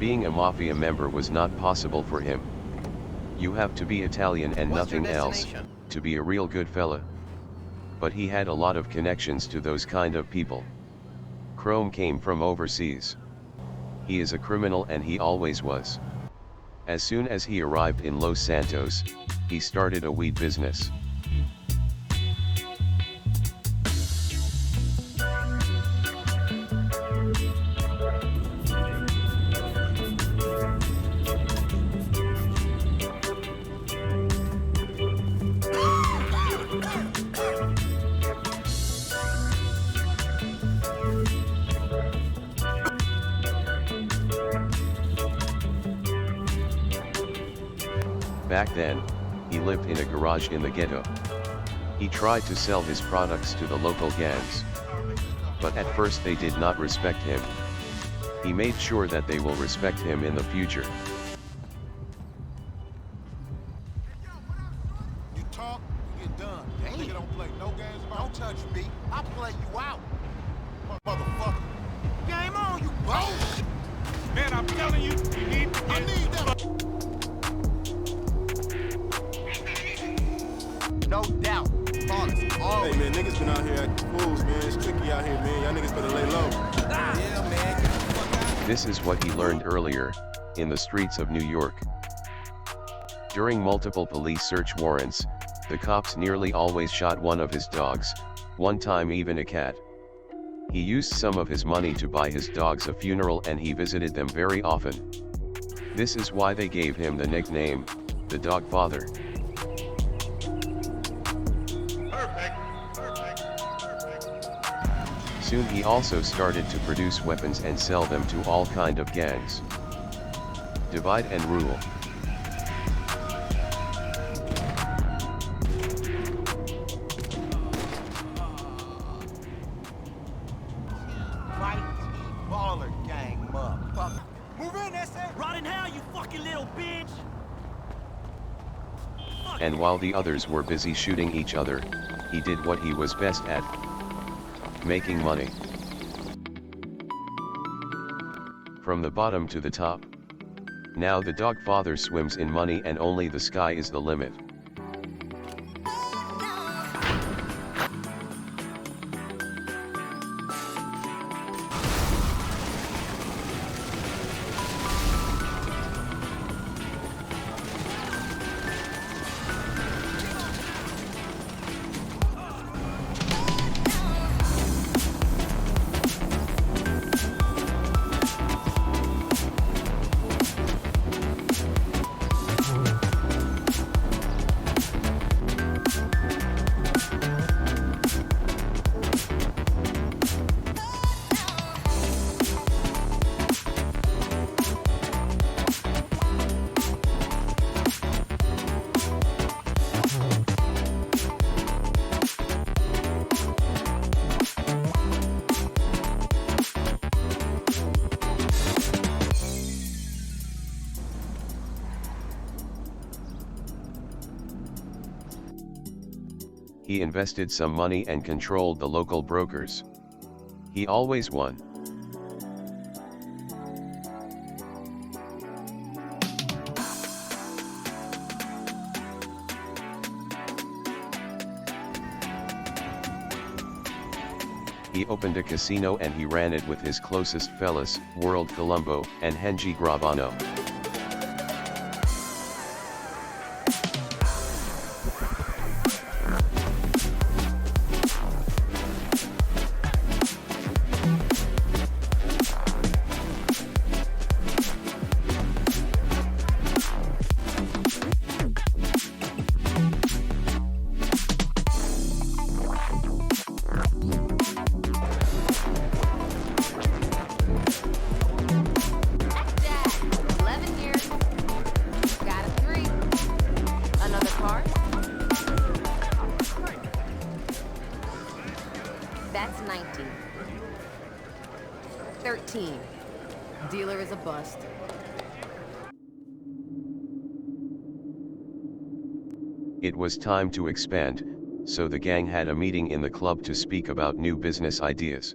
Being a mafia member was not possible for him. You have to be Italian and nothing else, to be a real good fella. But he had a lot of connections to those kind of people. Chrome came from overseas. He is a criminal and he always was. As soon as he arrived in Los Santos, he started a weed business. Back then, he lived in a garage in the ghetto. He tried to sell his products to the local gangs. But at first they did not respect him. He made sure that they will respect him in the future. You talk, you get done. Nigga don't play no games about. Don't touch me. I'll play you out. Motherfucker. Game on, you boss. Man, I'm telling you, you need to get that. No doubt. Hey man, niggas been out here acting fools, man. It's tricky out here, man. Y'all niggas better lay low. Yeah, man. Get the fuck out. This is what he learned earlier, in the streets of New York. During multiple police search warrants, the cops nearly always shot one of his dogs, one time even a cat. He used some of his money to buy his dogs a funeral and he visited them very often. This is why they gave him the nickname, the DOGFATHER. Soon he also started to produce weapons and sell them to all kind of gangs. Divide and rule. Baller gang, motherfucker. Move in, that's it. Rot in hell, you fucking little bitch! And while the others were busy shooting each other, he did what he was best at. Making money. From the bottom to the top. Now the DOGFATHER swims in money and only the sky is the limit. He invested some money and controlled the local brokers. He always won. He opened a casino and he ran it with his closest fellas, World Colombo and Henji Gravano. That's 19. 13. Dealer is a bust. It was time to expand, so the gang had a meeting in the club to speak about new business ideas.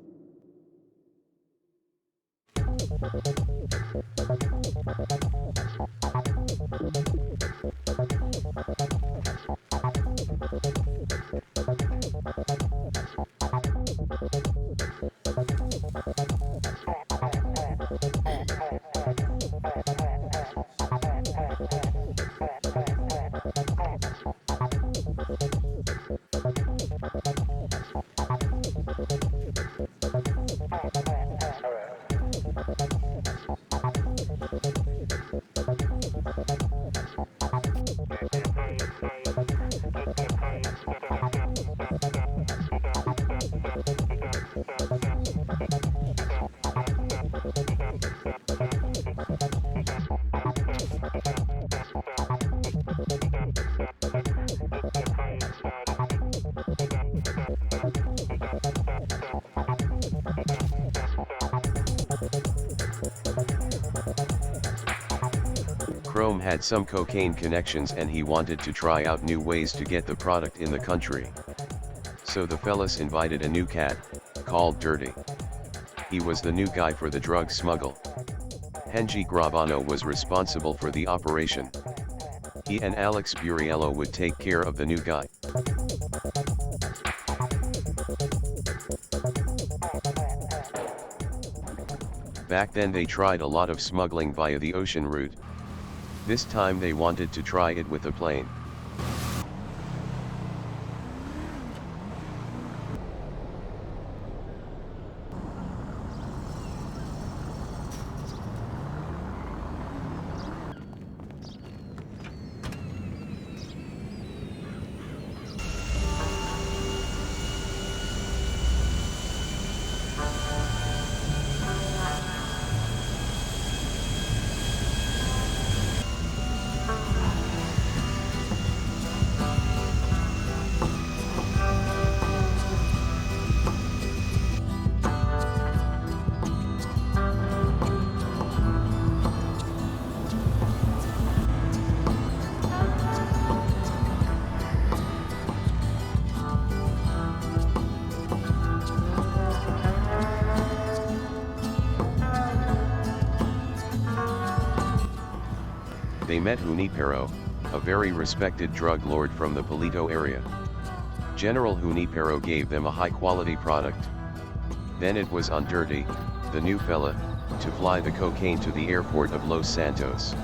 Chrome had some cocaine connections and he wanted to try out new ways to get the product in the country. So the fellas invited a new cat, called Dirty. He was the new guy for the drug smuggle. Henji Gravano was responsible for the operation. He and Alex Buriello would take care of the new guy. Back then they tried a lot of smuggling via the ocean route. This time they wanted to try it with a plane. They met Junipero, a very respected drug lord from the Palito area. General Junipero gave them a high-quality product. Then it was on Dirty, the new fella, to fly the cocaine to the airport of Los Santos.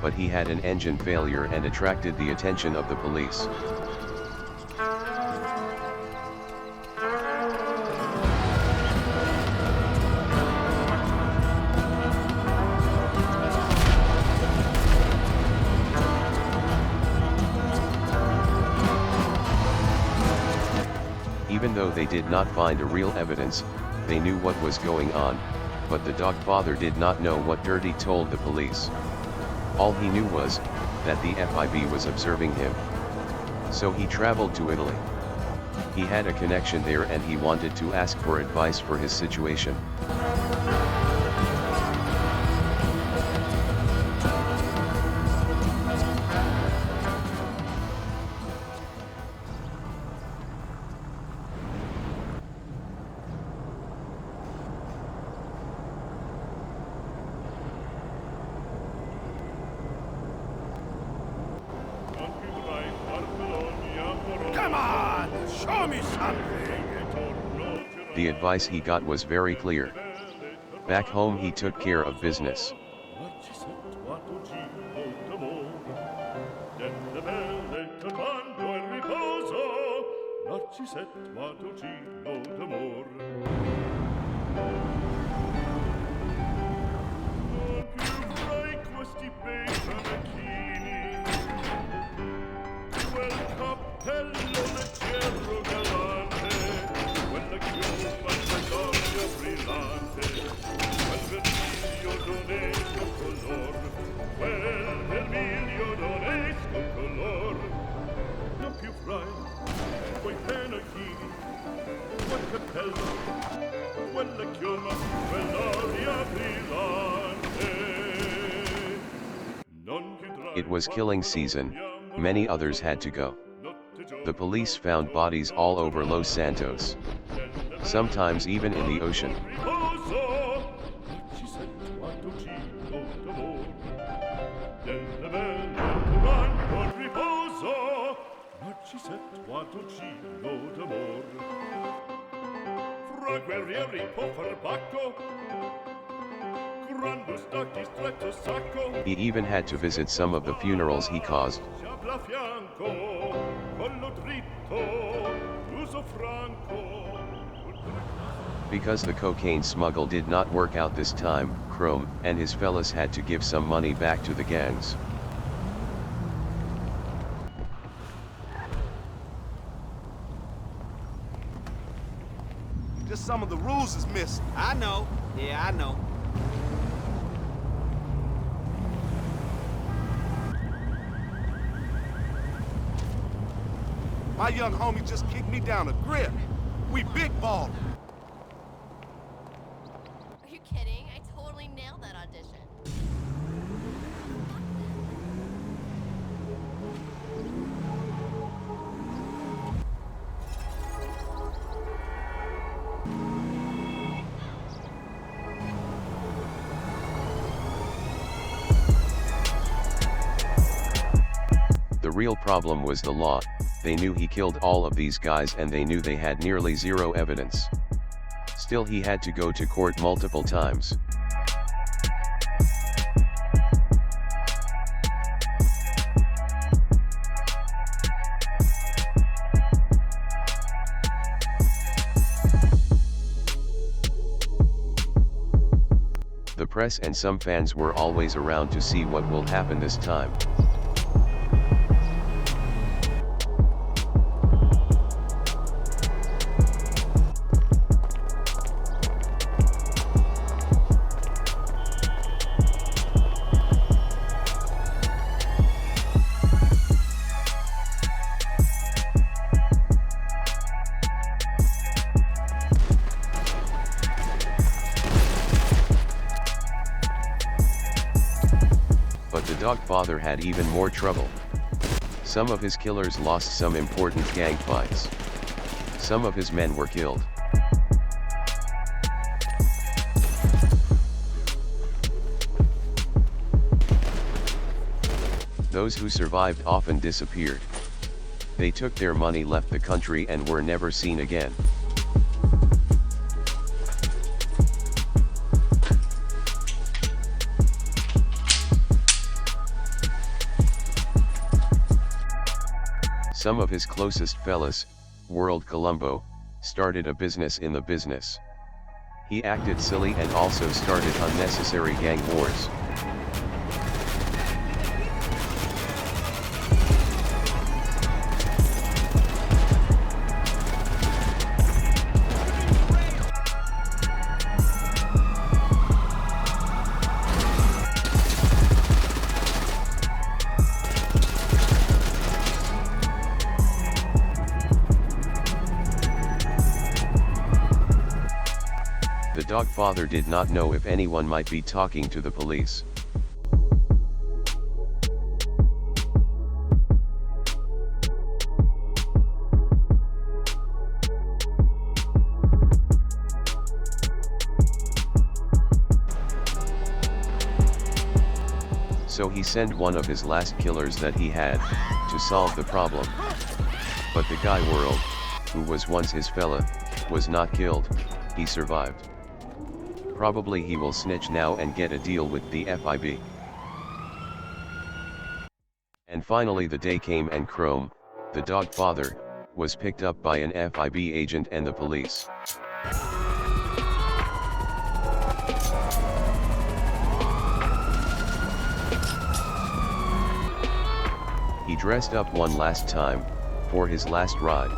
But he had an engine failure and attracted the attention of the police. Even though they did not find a real evidence, they knew what was going on, but the DOGFATHER did not know what Dirty told the police. All he knew was that the FIB was observing him. So he traveled to Italy. He had a connection there and he wanted to ask for advice for his situation. Come on, show me something. The advice he got was very clear. Back home he took care of business. It was killing season, many others had to go. The police found bodies all over Los Santos, sometimes even in the ocean. He even had to visit some of the funerals he caused. Because the cocaine smuggle did not work out this time, Chrome and his fellas had to give some money back to the gangs. Just some of the rules is missing. I know. Yeah, I know. My young homie just kicked me down a grip. We big ballin'. Are you kidding? I totally nailed that audition. The real problem was the law. They knew he killed all of these guys and they knew they had nearly zero evidence. Still, he had to go to court multiple times. The press and some fans were always around to see what will happen this time. But the DOGFATHER had even more trouble. Some of his killers lost some important gang fights. Some of his men were killed. Those who survived often disappeared. They took their money, left the country, and were never seen again. Some of his closest fellas, World Colombo, started a business in the business. He acted silly and also started unnecessary gang wars. The DOGFATHER did not know if anyone might be talking to the police. So he sent one of his last killers that he had, to solve the problem. But the guy World, who was once his fella, was not killed, he survived. Probably he will snitch now and get a deal with the FIB. And finally the day came and Chrome, the DOGFATHER, was picked up by an FIB agent and the police. He dressed up one last time, for his last ride.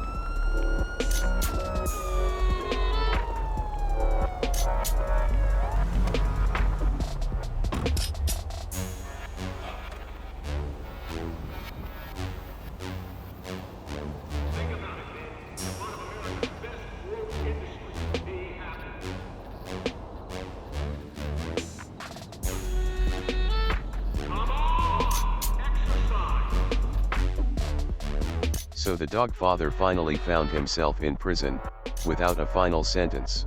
So the Dogfather finally found himself in prison, without a final sentence.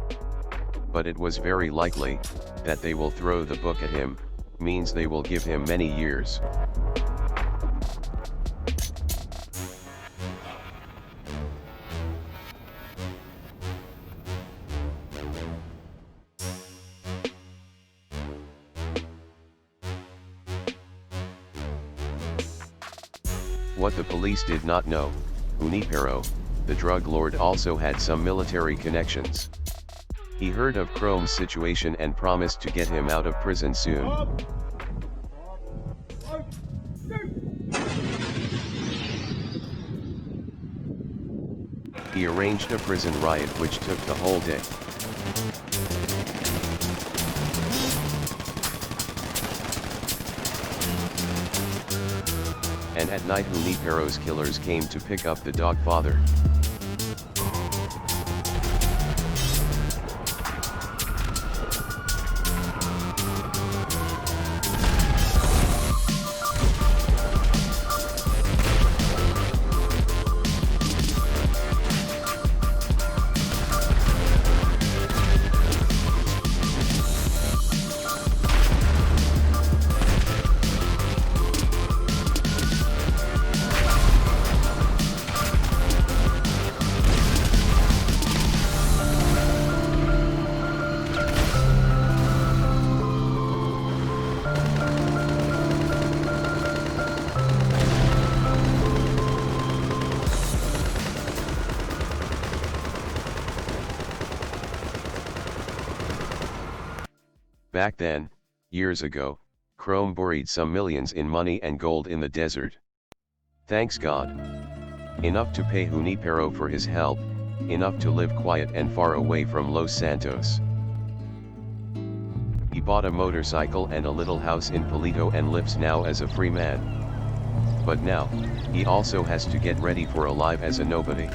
But it was very likely, that they will throw the book at him, means they will give him many years. What the police did not know, Junipero, the drug lord, also had some military connections. He heard of Chrome's situation and promised to get him out of prison soon. He arranged a prison riot which took the whole day. And at night Junipero's killers came to pick up the Dogfather. Back then, years ago, Chrome buried some millions in money and gold in the desert. Thanks God. Enough to pay Junipero for his help, enough to live quiet and far away from Los Santos. He bought a motorcycle and a little house in Polito and lives now as a free man. But now, he also has to get ready for a life as a nobody.